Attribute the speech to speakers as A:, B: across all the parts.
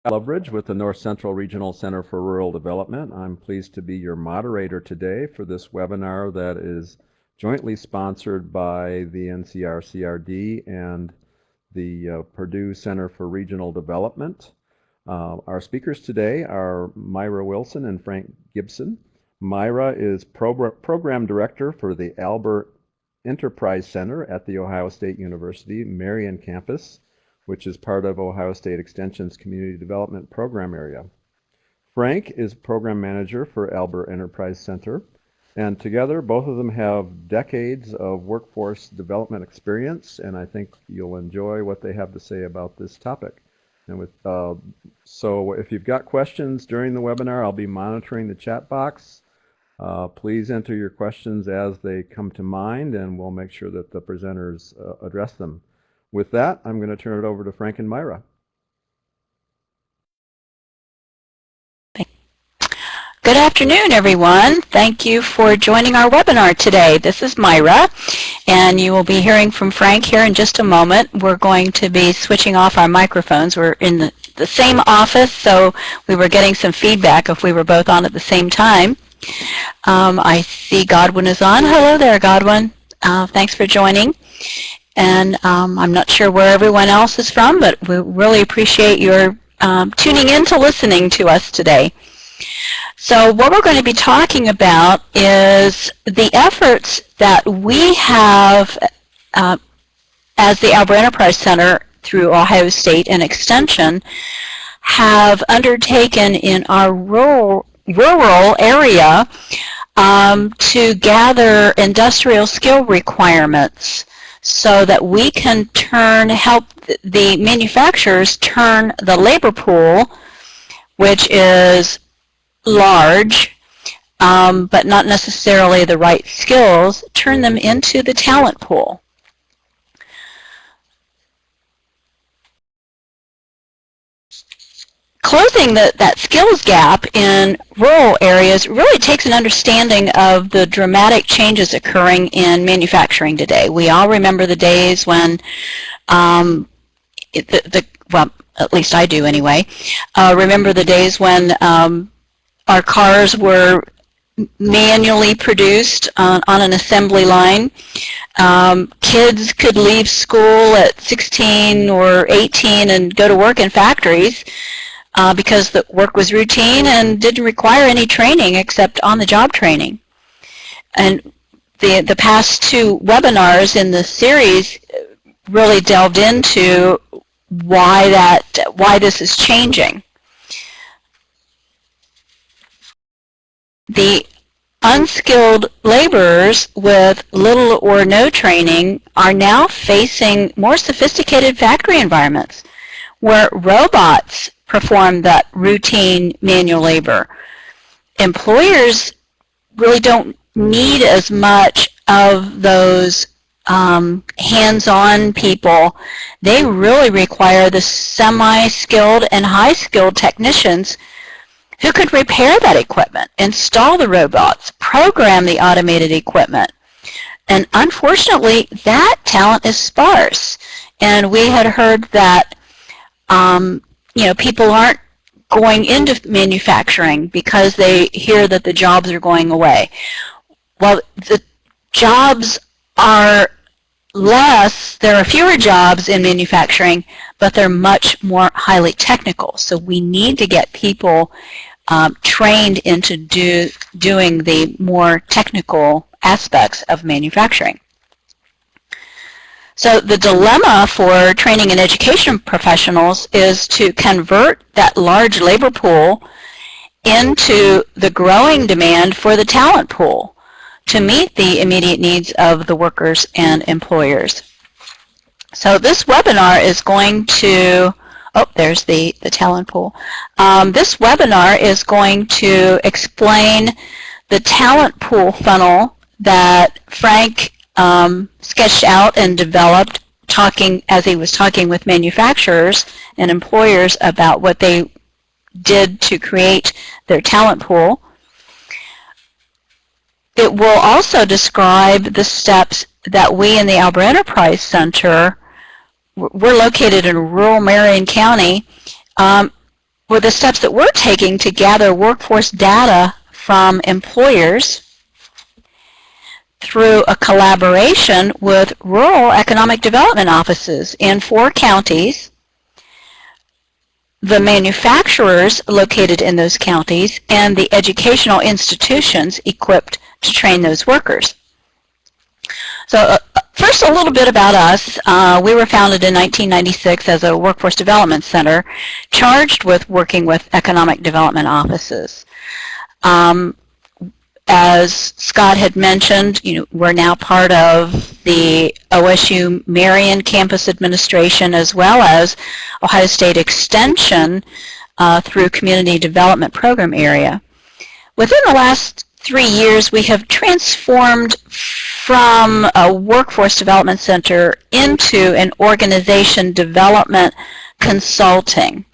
A: Loveridge with the North Central Regional Center for Rural Development. I'm pleased to be your moderator today for this webinar that is jointly sponsored by the NCR-CRD and the Purdue Center for Regional Development. Our speakers today are Myra Wilson and Frank Gibson. Myra is Program Director for the Albert Enterprise Center at The Ohio State University Marion Campus, which is part of Ohio State Extension's Community Development Program area. Frank is Program Manager for Albert Enterprise Center, and together both of them have decades of workforce development experience, and I think you'll enjoy what they have to say about this topic. And so if you've got questions during the webinar, I'll be monitoring the chat box. Please enter your questions as they come to mind, and we'll make sure that the presenters address them. With that, I'm going to turn it over to Frank and Myra.
B: Good afternoon, everyone. Thank you for joining our webinar today. This is Myra, and you will be hearing from Frank here in just a moment. We're going to be switching off our microphones. We're in the same office, so we were getting some feedback if we were both on at the same time. I see Godwin is on. Hello there, Godwin. Thanks for joining. And I'm not sure where everyone else is from, but we really appreciate your tuning in to listening to us today. So what we're going to be talking about is the efforts that we have as the Albert Enterprise Center through Ohio State and Extension have undertaken in our rural area to gather industrial skill requirements so that we can help the manufacturers turn the labor pool, which is large, but not necessarily the right skills, turn them into the talent pool. Closing that skills gap in rural areas really takes an understanding of the dramatic changes occurring in manufacturing today. We all remember the days when, well, at least I do anyway, remember the days when our cars were manually produced on an assembly line. Kids could leave school at 16 or 18 and go to work in factories because the work was routine and didn't require any training except on-the-job training. And the past two webinars in the series really delved into why this is changing. The unskilled laborers with little or no training are now facing more sophisticated factory environments where robots perform that routine manual labor. Employers really don't need as much of those hands-on people. They really require the semi-skilled and high-skilled technicians who could repair that equipment, install the robots, program the automated equipment. And unfortunately, that talent is sparse. And we had heard that people aren't going into manufacturing because they hear that the jobs are going away. Well, the jobs are less, there are fewer jobs in manufacturing, but they're much more highly technical. So we need to get people trained into doing the more technical aspects of manufacturing. So the dilemma for training and education professionals is to convert that large labor pool into the growing demand for the talent pool to meet the immediate needs of the workers and employers. So this webinar is going to, there's the talent pool. This webinar is going to explain the talent pool funnel that Frank sketched out and developed as he was talking with manufacturers and employers about what they did to create their talent pool. It will also describe the steps that we in the Albert Enterprise Center, we're located in rural Marion County, were the steps that we're taking to gather workforce data from employers through a collaboration with rural economic development offices in 4 counties, the manufacturers located in those counties, and the educational institutions equipped to train those workers. So first, a little bit about us. We were founded in 1996 as a workforce development center charged with working with economic development offices. As Scott had mentioned, we're now part of the OSU Marion Campus Administration as well as Ohio State Extension through Community Development Program area. Within the last 3 years, we have transformed from a workforce development center into an organization development consulting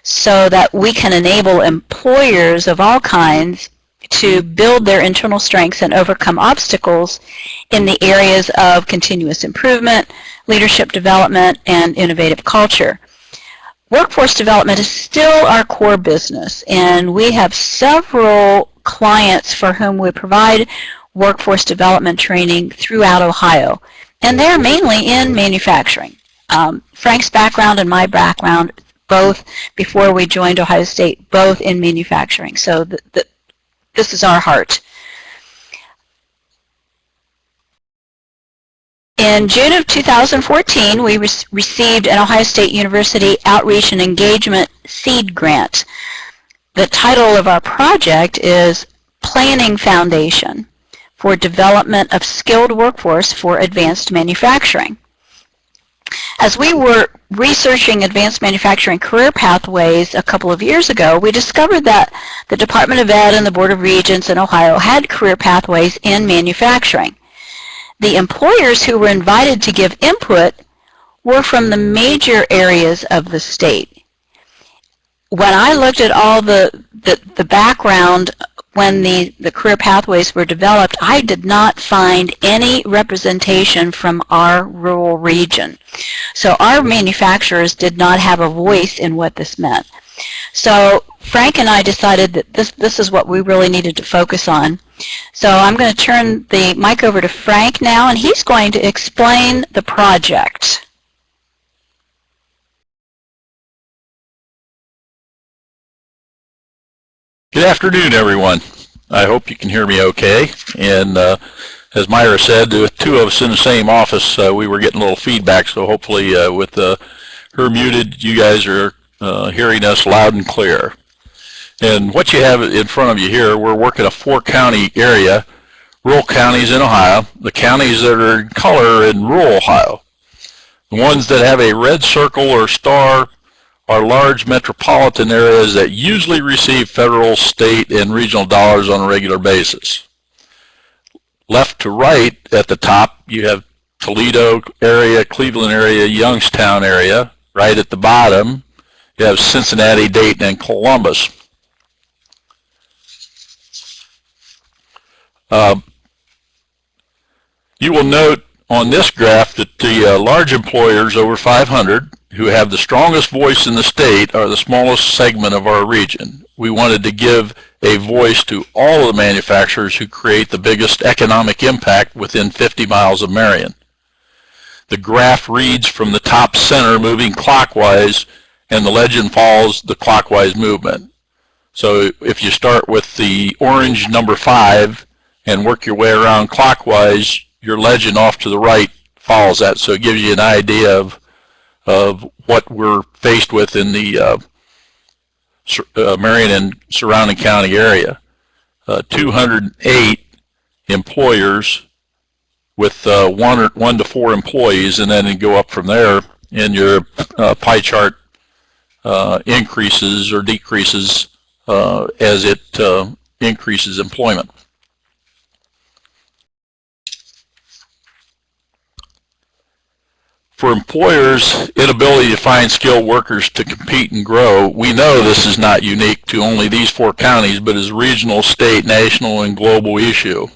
B: so that we can enable employers of all kinds to build their internal strengths and overcome obstacles in the areas of continuous improvement, leadership development, and innovative culture. Workforce development is still our core business, and we have several clients for whom we provide workforce development training throughout Ohio, and they're mainly in manufacturing. Frank's background and my background, both before we joined Ohio State, both in manufacturing. So this is our heart. In June of 2014, we received an Ohio State University Outreach and Engagement Seed Grant. The title of our project is Planning Foundation for Development of Skilled Workforce for Advanced Manufacturing. As we were researching advanced manufacturing career pathways a couple of years ago, we discovered that the Department of Ed and the Board of Regents in Ohio had career pathways in manufacturing. The employers who were invited to give input were from the major areas of the state. When I looked at all the background when the career pathways were developed, I did not find any representation from our rural region. So our manufacturers did not have a voice in what this meant. So Frank and I decided that this is what we really needed to focus on. So I'm going to turn the mic over to Frank now, and he's going to explain the project.
C: Good afternoon, everyone. I hope you can hear me okay. And as Myra said, with 2 of us in the same office, we were getting a little feedback. So hopefully with her muted, you guys are hearing us loud and clear. And what you have in front of you here, we're working a 4-county area, rural counties in Ohio, the counties that are in color in rural Ohio. The ones that have a red circle or star are large metropolitan areas that usually receive federal, state, and regional dollars on a regular basis. Left to right at the top, you have Toledo area, Cleveland area, Youngstown area. Right at the bottom, you have Cincinnati, Dayton, and Columbus. You will note on this graph that the large employers over 500 who have the strongest voice in the state are the smallest segment of our region. We wanted to give a voice to all of the manufacturers who create the biggest economic impact within 50 miles of Marion. The graph reads from the top center moving clockwise, and the legend follows the clockwise movement. So if you start with the orange number 5 and work your way around clockwise, your legend off to the right follows that. So it gives you an idea of what we're faced with in the Marion and surrounding county area. 208 employers with 1 to 4 employees, and then you go up from there, and your pie chart increases or decreases as it increases employment. For employers' inability to find skilled workers to compete and grow, we know this is not unique to only these 4 counties, but is a regional, state, national, and global issue.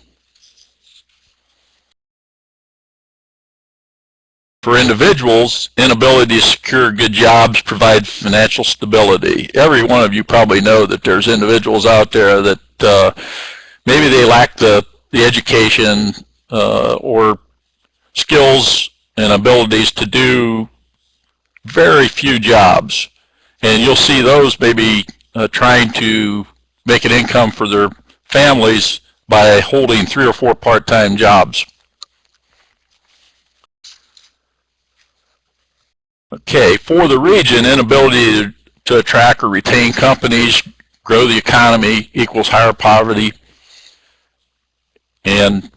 C: For individuals, inability to secure good jobs provide financial stability. Every one of you probably know that there's individuals out there that maybe they lack the education or skills and abilities to do very few jobs. And you'll see those maybe trying to make an income for their families by holding 3 or 4 part-time jobs. Okay, for the region, inability to attract or retain companies, grow the economy equals higher poverty and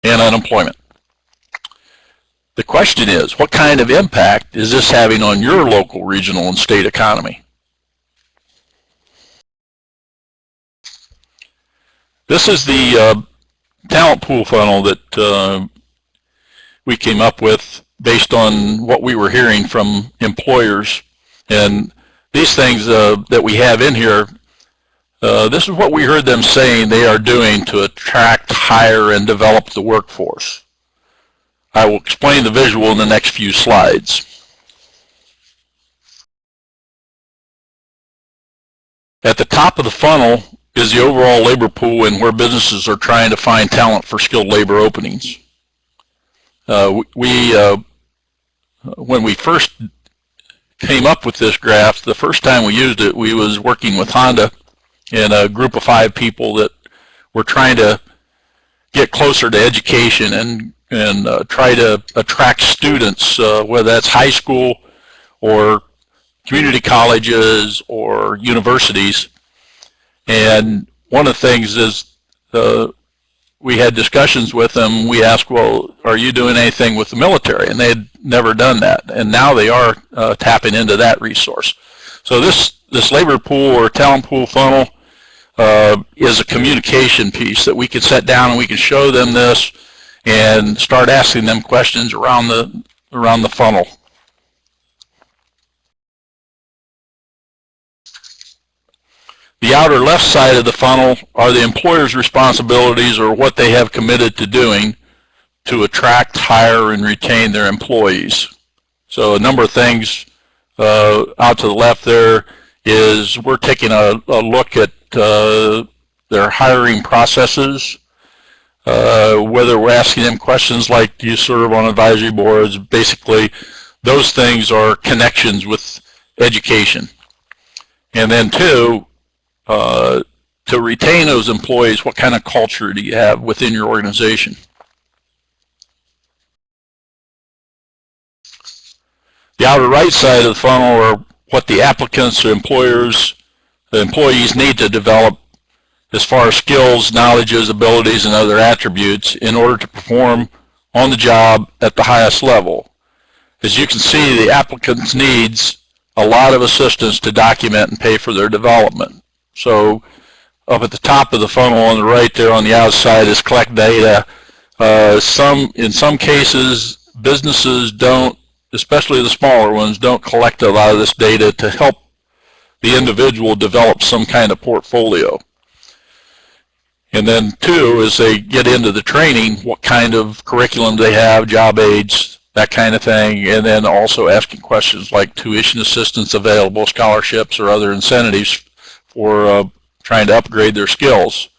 C: unemployment. The question is, what kind of impact is this having on your local, regional, and state economy? This is the talent pool funnel that we came up with based on what we were hearing from employers. And these things that we have in here, this is what we heard them saying they are doing to attract, hire, and develop the workforce. I will explain the visual in the next few slides. At the top of the funnel is the overall labor pool and where businesses are trying to find talent for skilled labor openings. When we first came up with this graph, the first time we used it, we was working with Honda and a group of 5 people that were trying to get closer to education and try to attract students, whether that's high school or community colleges or universities. And one of the things is we had discussions with them. We asked, well, are you doing anything with the military? And they had never done that. And now they are tapping into that resource. So this labor pool or talent pool funnel is a communication piece that we can set down and we can show them this and start asking them questions around the funnel. The outer left side of the funnel are the employer's responsibilities or what they have committed to doing to attract, hire, and retain their employees. So a number of things out to the left there is we're taking a look at their hiring processes, whether we're asking them questions like, do you serve on advisory boards? Basically, those things are connections with education. And then 2, to retain those employees, what kind of culture do you have within your organization? The outer right side of the funnel are what the applicants or the employees need to develop as far as skills, knowledges, abilities, and other attributes in order to perform on the job at the highest level. As you can see, the applicants needs a lot of assistance to document and pay for their development. So up at the top of the funnel on the right there on the outside is collect data. In some cases, businesses don't, especially the smaller ones, don't collect a lot of this data to help the individual develop some kind of portfolio. And then 2, as they get into the training, what kind of curriculum they have, job aids, that kind of thing, and then also asking questions like tuition assistance available, scholarships, or other incentives for trying to upgrade their skills.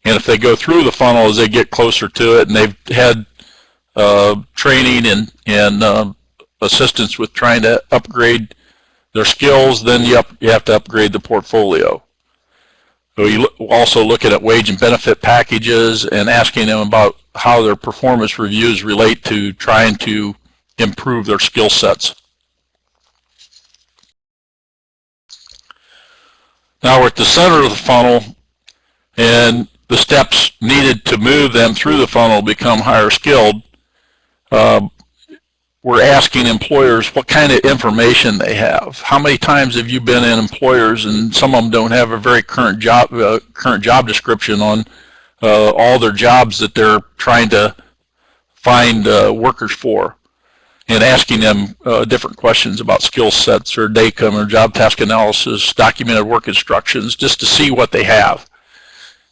C: And if they go through the funnel as they get closer to it and they've had training and assistance with trying to upgrade their skills, then you have to upgrade the portfolio. So you also looking at wage and benefit packages and asking them about how their performance reviews relate to trying to improve their skill sets. Now we're at the center of the funnel, and the steps needed to move them through the funnel become higher skilled. We're asking employers what kind of information they have. How many times have you been in employers and some of them don't have a very current job description on all their jobs that they're trying to find workers for, and asking them different questions about skill sets or DACOM or job task analysis, documented work instructions, just to see what they have.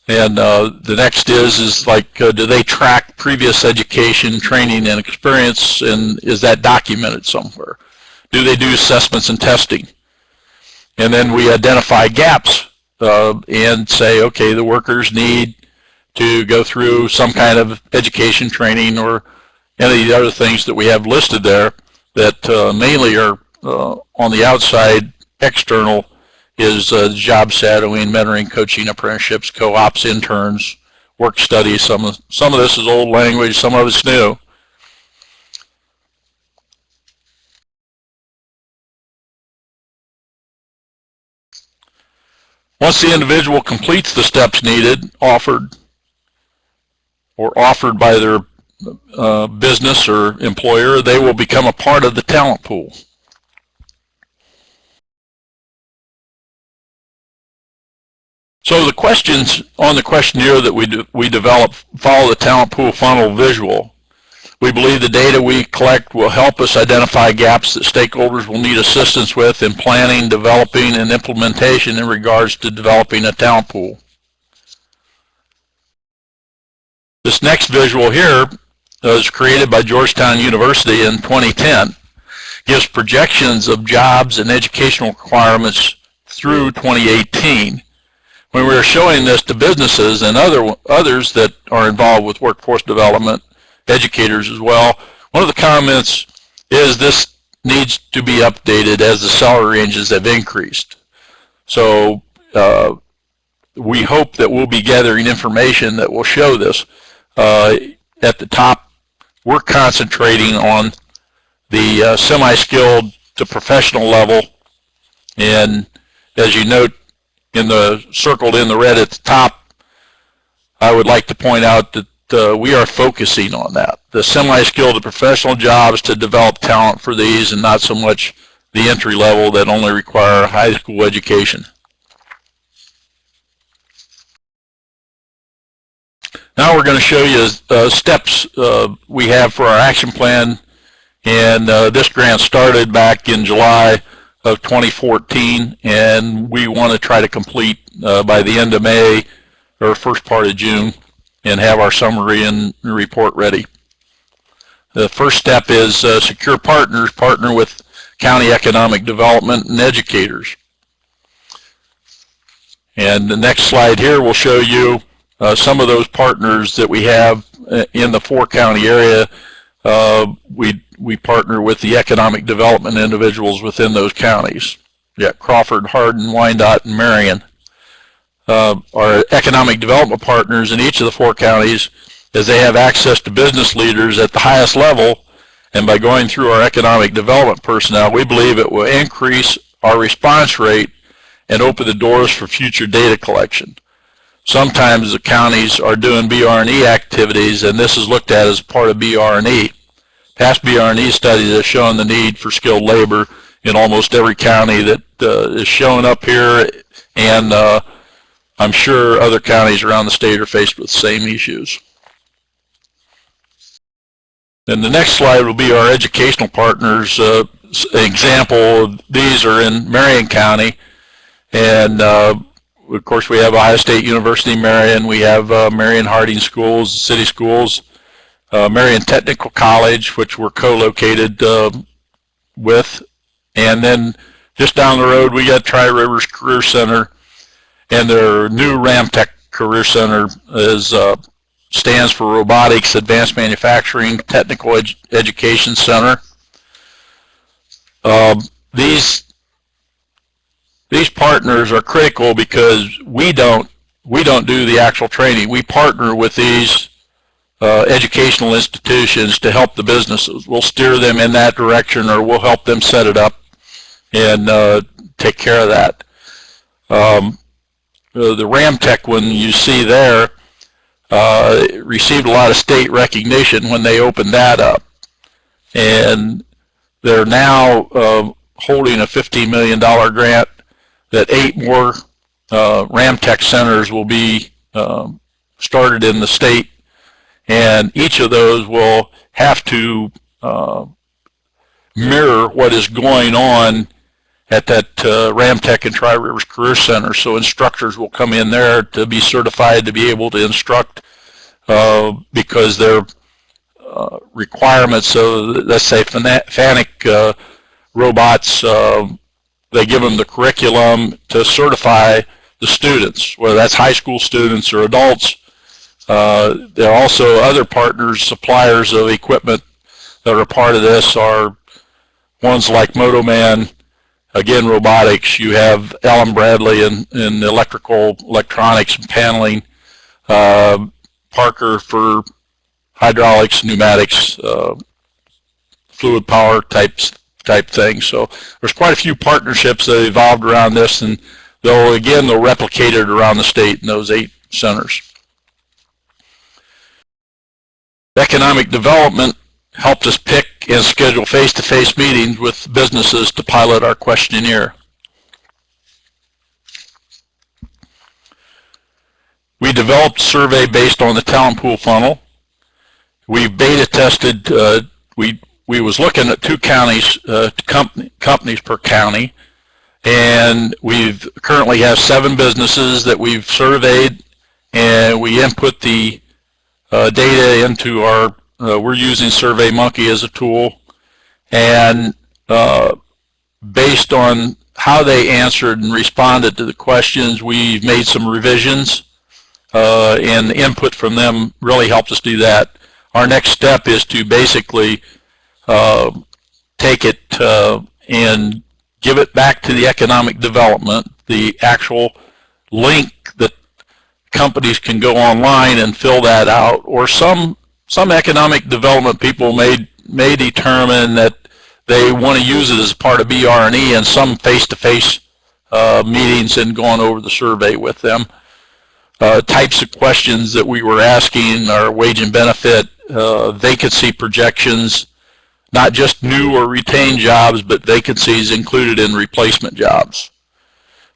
C: And the next is like, do they track previous education, training, and experience, and is that documented somewhere? Do they do assessments and testing? And then we identify gaps and say, okay, the workers need to go through some kind of education, training, or any of the other things that we have listed there that mainly are on the outside, external, is job shadowing, mentoring, coaching, apprenticeships, co-ops, interns, work studies. Some of this is old language, some of it's new. Once the individual completes the steps needed, offered by their business or employer, they will become a part of the talent pool. So the questions on the questionnaire that we develop follow the talent pool funnel visual. We believe the data we collect will help us identify gaps that stakeholders will need assistance with in planning, developing, and implementation in regards to developing a talent pool. This next visual here was created by Georgetown University in 2010. Gives projections of jobs and educational requirements through 2018. When we were showing this to businesses and others that are involved with workforce development, educators as well, one of the comments is this needs to be updated as the salary ranges have increased. So we hope that we'll be gathering information that will show this. At the top, we're concentrating on the semi-skilled to professional level, and as you note in the circled in the red at the top, I would like to point out that we are focusing on that. The semi-skilled to professional jobs to develop talent for these, and not so much the entry level that only require high school education. Now we're going to show you steps we have for our action plan, and this grant started back in July of 2014, and we want to try to complete by the end of May or first part of June and have our summary and report ready. The first step is secure partners, partner with county economic development and educators. And the next slide here will show you some of those partners that we have in the 4-county area. We partner with the economic development individuals within those counties. Yeah, Crawford, Hardin, Wyandotte, and Marion. Our economic development partners in each of the 4 counties, as they have access to business leaders at the highest level, and by going through our economic development personnel, we believe it will increase our response rate and open the doors for future data collection. Sometimes the counties are doing BR&E activities, and this is looked at as part of BR&E. Past BR&E studies have shown the need for skilled labor in almost every county that is showing up here, and I'm sure other counties around the state are faced with the same issues. And the next slide will be our educational partners. Example, these are in Marion County, and of course we have Ohio State University Marion, we have Marion Harding Schools, City Schools, Marion Technical College, which we're co-located with, and then just down the road we got Tri-Rivers Career Center, and their new Ramtech Career Center stands for Robotics Advanced Manufacturing Technical Education Center. These partners are critical because we don't do the actual training. We partner with these educational institutions to help the businesses. We'll steer them in that direction, or we'll help them set it up and take care of that. The Ramtech one you see there received a lot of state recognition when they opened that up, and they're now holding a $15 million grant that 8 more Ramtech centers will be started in the state, and each of those will have to mirror what is going on at that Ramtech and Tri-Rivers Career Center. So instructors will come in there to be certified to be able to instruct because their requirements of, let's say, FANUC robots, they give them the curriculum to certify the students, whether that's high school students or adults. There are also other partners, suppliers of equipment that are part of this are ones like Motoman, again, robotics. You have Allen Bradley in electrical, electronics, and paneling. Parker for hydraulics, pneumatics, fluid power type things. So there's quite a few partnerships that evolved around this, and they'll replicate it around the state in those 8 centers. Economic development helped us pick and schedule face-to-face meetings with businesses to pilot our questionnaire. We developed a survey based on the talent pool funnel. We beta tested, we was looking at 2 counties, companies per county, and we've currently have 7 businesses that we've surveyed, and we input the data into our, we're using SurveyMonkey as a tool, and based on how they answered and responded to the questions, we've made some revisions, and the input from them really helped us do that. Our next step is to basically take it and give it back to the economic development, the actual link that companies can go online and fill that out, or some economic development people may determine that they want to use it as part of BR&E and some face-to-face meetings and going over the survey with them. Types of questions that we were asking are wage and benefit, vacancy projections, not just new or retained jobs, but vacancies included in replacement jobs.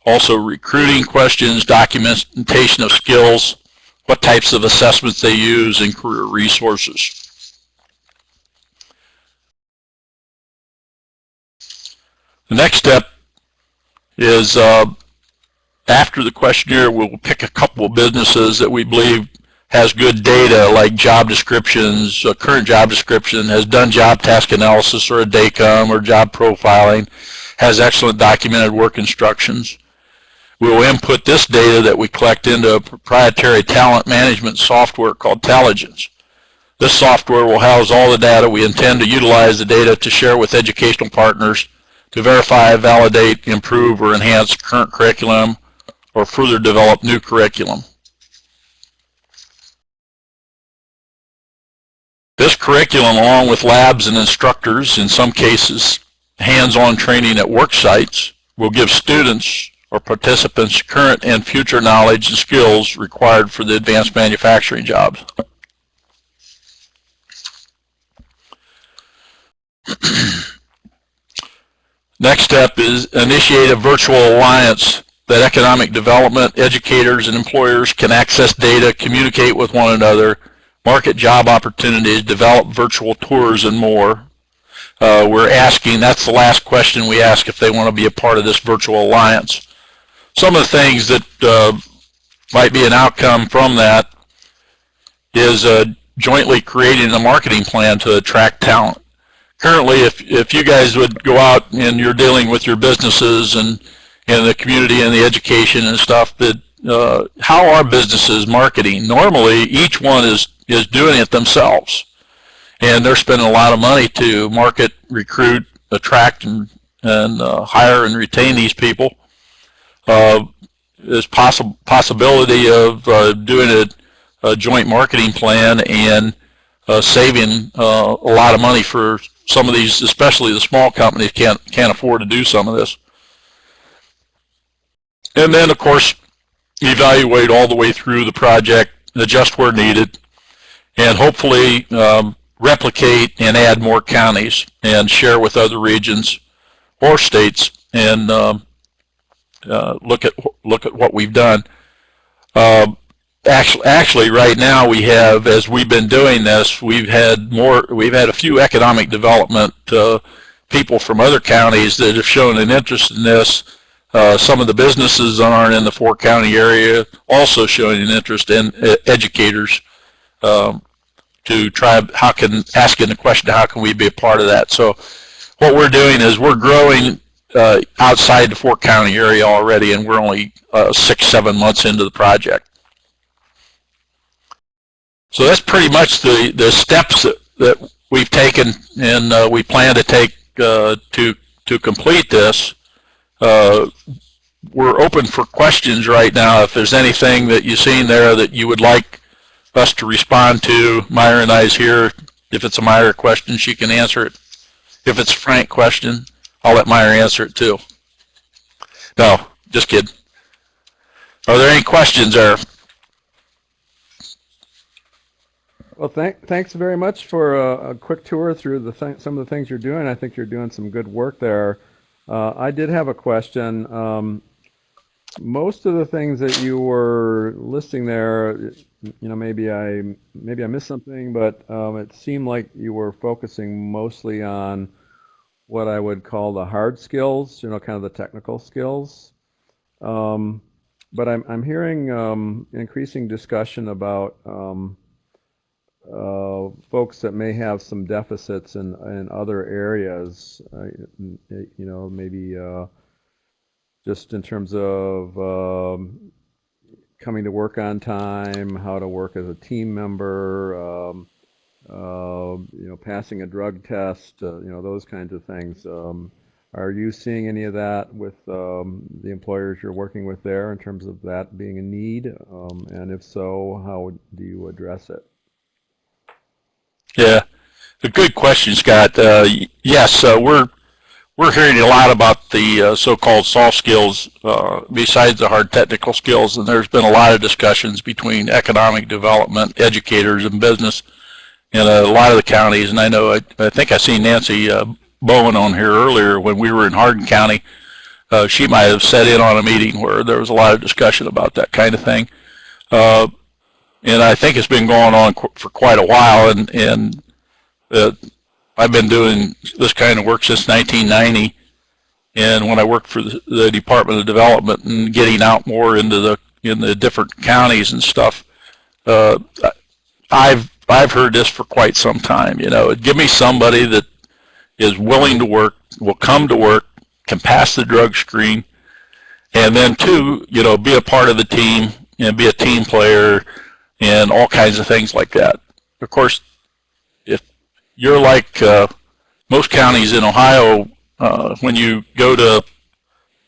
C: Also recruiting questions, documentation of skills, what types of assessments they use, and career resources. The next step is after the questionnaire, we'll pick a couple of businesses that we believe has good data, like job descriptions, a current job description, has done job task analysis or a DACOM or job profiling, has excellent documented work instructions. We will input this data that we collect into a proprietary talent management software called Taligence. This software will house all the data. We intend to utilize the data to share with educational partners to verify, validate, improve, or enhance current curriculum or further develop new curriculum. This curriculum, along with labs and instructors, in some cases hands-on training at work sites, will give students or participants current and future knowledge and skills required for the advanced manufacturing jobs. Next step is initiate a virtual alliance that economic development, educators, and employers can access data, communicate with one another, market job opportunities, develop virtual tours, and more. We're asking, that's the last question we ask if they want to be a part of this virtual alliance. Some of the things that might be an outcome from that is jointly creating a marketing plan to attract talent. Currently, if you guys would go out and you're dealing with your businesses and in the community and the education and stuff, that how are businesses marketing? Normally, each one is doing it themselves, and they're spending a lot of money to market, recruit, attract, and hire and retain these people. There's possibility of doing a joint marketing plan and saving a lot of money for some of these, especially the small companies can't afford to do some of this. And then, of course, evaluate all the way through the project, adjust where needed, and hopefully replicate and add more counties and share with other regions or states and look at what we've done. Actually, right now we have, as we've been doing this, we've had a few economic development people from other counties that have shown an interest in this. Some of the businesses that aren't in the four-county area also showing an interest in educators to try asking the question, how can we be a part of that? So what we're doing is we're growing outside the four-county area already, and we're only 6-7 months into the project. So that's pretty much the steps that we've taken, and we plan to take to complete this. We're open for questions right now. If there's anything that you've seen there that you would like us to respond to, Myra and I's here. If it's a Myra question, she can answer it. If it's a Frank question, I'll let Myra answer it too. No, just kidding. Are there any questions there?
A: Well, thanks very much for a quick tour through some of the things you're doing. I think you're doing some good work there. I did have a question. Most of the things that you were listing there, maybe I missed something, but it seemed like you were focusing mostly on what I would call the hard skills, kind of the technical skills. But I'm hearing increasing discussion about folks that may have some deficits in other areas, maybe just in terms of coming to work on time, how to work as a team member, passing a drug test, those kinds of things. Are you seeing any of that with the employers you're working with there in terms of that being a need? And if so, how do you address it?
C: Yeah, a good question, Scott. Yes, we're hearing a lot about the so-called soft skills besides the hard technical skills, and there's been a lot of discussions between economic development, educators, and business in a lot of the counties. And I know, I think I seen Nancy Bowen on here earlier when we were in Hardin County. She might have sat in on a meeting where there was a lot of discussion about that kind of thing. And I think it's been going on for quite a while, and I've been doing this kind of work since 1990, and when I worked for the Department of Development and getting out more into the different counties and stuff, I've heard this for quite some time. Give me somebody that is willing to work, will come to work, can pass the drug screen, and then two, be a part of the team and be a team player and all kinds of things like that. Of course, if you're like most counties in Ohio, when you go to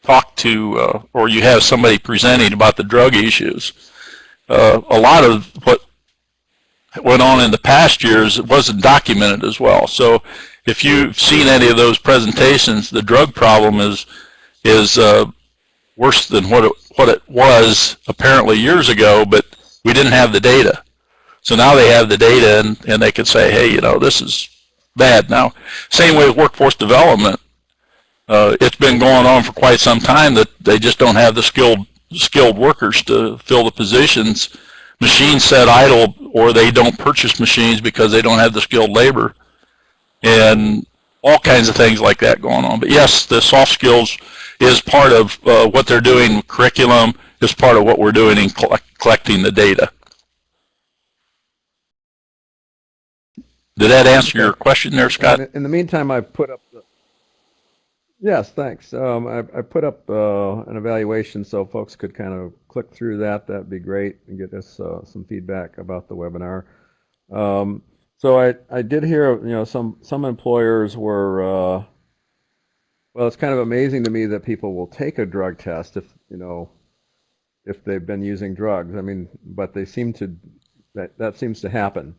C: talk to or you have somebody presenting about the drug issues, a lot of what went on in the past years wasn't documented as well. So if you've seen any of those presentations, the drug problem is worse than what it was apparently years ago, but we didn't have the data. So now they have the data, and they can say, hey, this is bad. Now, same way with workforce development. It's been going on for quite some time that they just don't have the skilled workers to fill the positions. Machines set idle, or they don't purchase machines because they don't have the skilled labor, and all kinds of things like that going on. But yes, the soft skills is part of what they're doing with curriculum, is part of what we're doing in collecting the data. Did that answer your question there, Scott?
A: In the meantime, I've put up yes, thanks. I put up an evaluation so folks could kind of click through that. That'd be great, and get us some feedback about the webinar. So I did hear, some employers were, well, it's kind of amazing to me that people will take a drug test if they've been using drugs. I mean, but they seem to, that seems to happen.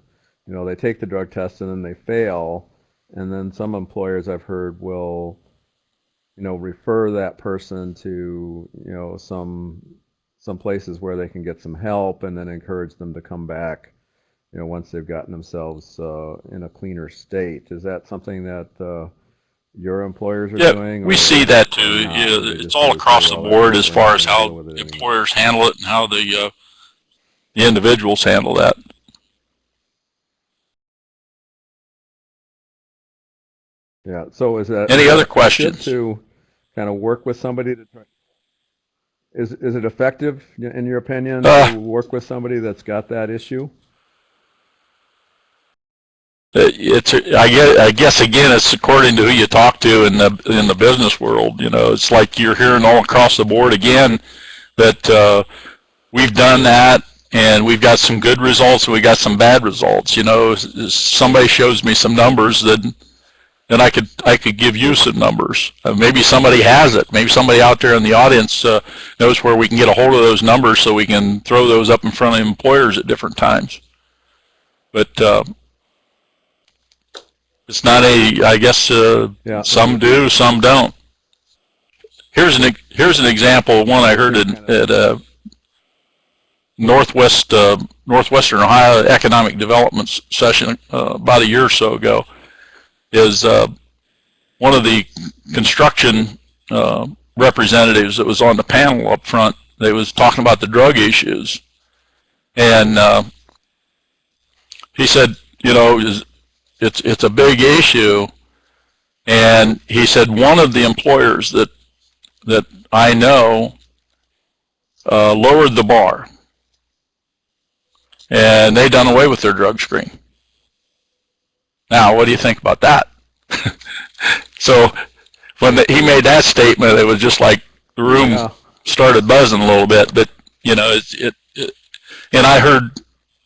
A: They take the drug test and then they fail, and then some employers I've heard will, refer that person to, some places where they can get some help, and then encourage them to come back, once they've gotten themselves in a cleaner state. Is that something that your employers are doing?
C: We see that too. It's all across the board as far as how employers handle it and how the individuals handle that.
A: Yeah. So is that
C: Any other
A: effective
C: questions?
A: to kind of work with somebody to try? Is it effective in your opinion to work with somebody that's got that issue?
C: I guess again, it's according to who you talk to in the business world. You know, it's like you're hearing all across the board again that we've done that, and we've got some good results and we got some bad results. You know, somebody shows me some numbers, then I could give you some numbers. Maybe somebody has it. Maybe somebody out there in the audience knows where we can get a hold of those numbers so we can throw those up in front of employers at different times. But it's not I guess
A: Yeah.
C: some do, some don't. Here's an example of one I heard at Northwestern Ohio Economic Development session about a year or so ago. Is one of the construction representatives that was on the panel up front. They was talking about the drug issues, and he said, you know, it's a big issue, and he said one of the employers that I know lowered the bar, and they done away with their drug screen. Now, what do you think about that? So when he made that statement, it was just like the room started buzzing a little bit. But you know, and I heard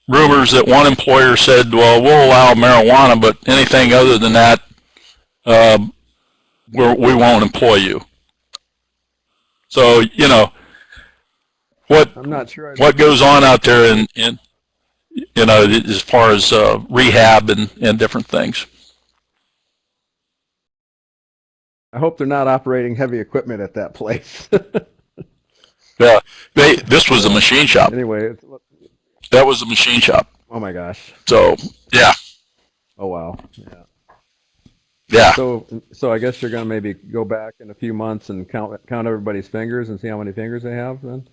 C: rumors that one employer said, "Well, we'll allow marijuana, but anything other than that, we won't employ you." So you know
A: I'm not sure
C: what goes on out there in you know, as far as rehab and different things.
A: I hope they're not operating heavy equipment at that place.
C: Yeah, this was a machine shop.
A: Anyway,
C: That was a machine shop.
A: oh my gosh.
C: So yeah.
A: Oh wow. Yeah.
C: Yeah.
A: So I guess you're gonna maybe go back in a few months and count everybody's fingers and see how many fingers they have then.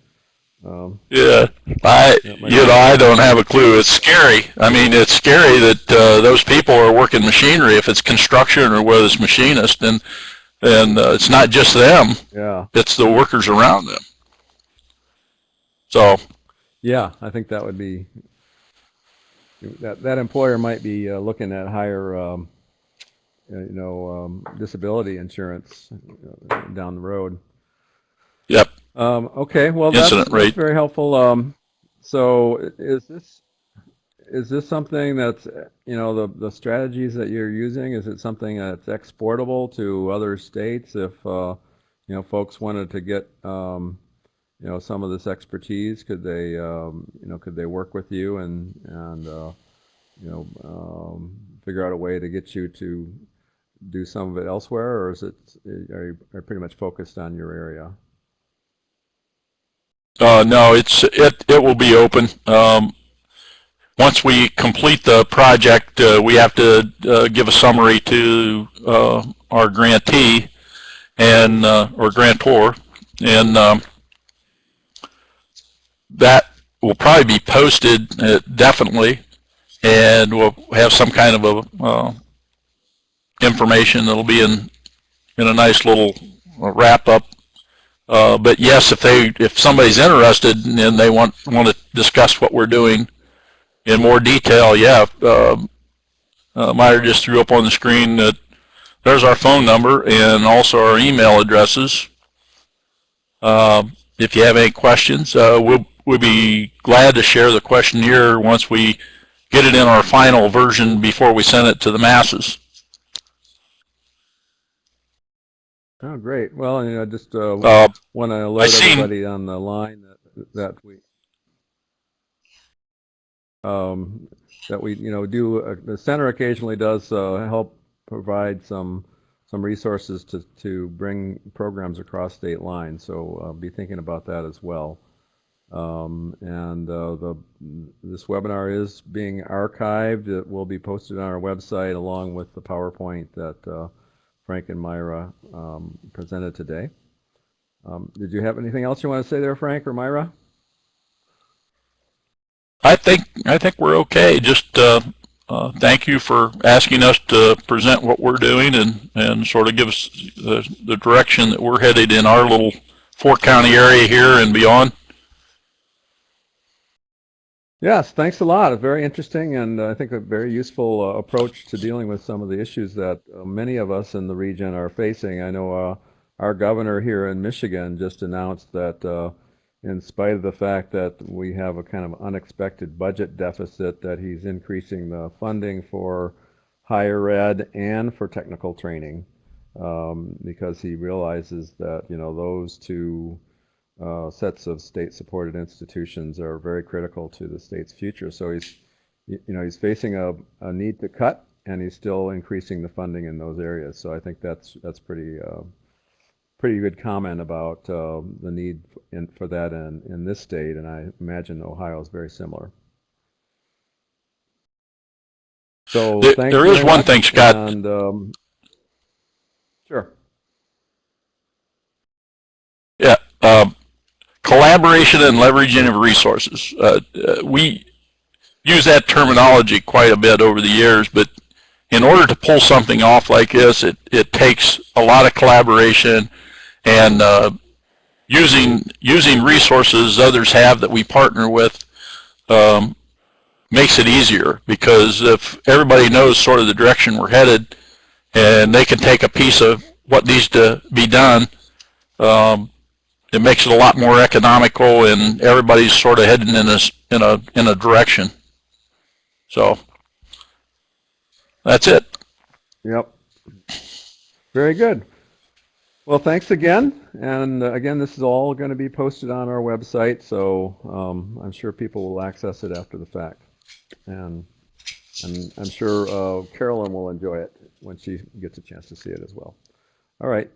C: Yeah, I don't have a clue. It's scary. I mean, it's scary that those people are working machinery. If it's construction or whether it's machinist, and it's not just them.
A: Yeah.
C: It's the workers around them. So.
A: Yeah, I think that would be that employer might be looking at higher, disability insurance down the road.
C: Yep.
A: Okay, well that's very helpful. So is this something that's, you know, the strategies that you're using, is it something that's exportable to other states if, you know, folks wanted to get, you know, some of this expertise? Could they, you know, could they work with you and you know, figure out a way to get you to do some of it elsewhere, or is it, are you pretty much focused on your area?
C: No, it will be open. Once we complete the project, we have to give a summary to our grantee and or grantor, and that will probably be posted definitely, and we'll have some kind of a information that'll be in a nice little wrap up. But yes, if somebody's interested and they want to discuss what we're doing in more detail, yeah. Meyer just threw up on the screen that there's our phone number and also our email addresses. If you have any questions, we'll be glad to share the questionnaire once we get it in our final version before we send it to the masses.
A: Oh, great. Well, you know, just want to alert everybody on the line that we you know, do the center occasionally does help provide some resources to bring programs across state lines. So be thinking about that as well. And this webinar is being archived. It will be posted on our website along with the PowerPoint that Frank and Myra presented today. Did you have anything else you want to say there, Frank or Myra?
C: I think we're okay. Just thank you for asking us to present what we're doing and sort of give us the direction that we're headed in our little 4-county area here and beyond.
A: Yes, thanks a lot. Very interesting, and I think a very useful approach to dealing with some of the issues that many of us in the region are facing. I know our governor here in Michigan just announced that in spite of the fact that we have a kind of unexpected budget deficit, that he's increasing the funding for higher ed and for technical training, because he realizes that, you know, those two sets of state-supported institutions are very critical to the state's future. So he's facing a need to cut, and he's still increasing the funding in those areas. So I think that's pretty good comment about the need for that in this state, and I imagine Ohio is very similar. So
C: there is one thing, Scott.
A: And, sure.
C: Yeah. Collaboration and leveraging of resources. We use that terminology quite a bit over the years, but in order to pull something off like this, it takes a lot of collaboration and using resources others have that we partner with makes it easier, because if everybody knows sort of the direction we're headed and they can take a piece of what needs to be done, it makes it a lot more economical, and everybody's sort of heading in a direction. So that's it.
A: Yep. Very good. Well, thanks again. And again, this is all going to be posted on our website, so I'm sure people will access it after the fact. And I'm sure Carolyn will enjoy it when she gets a chance to see it as well. All right.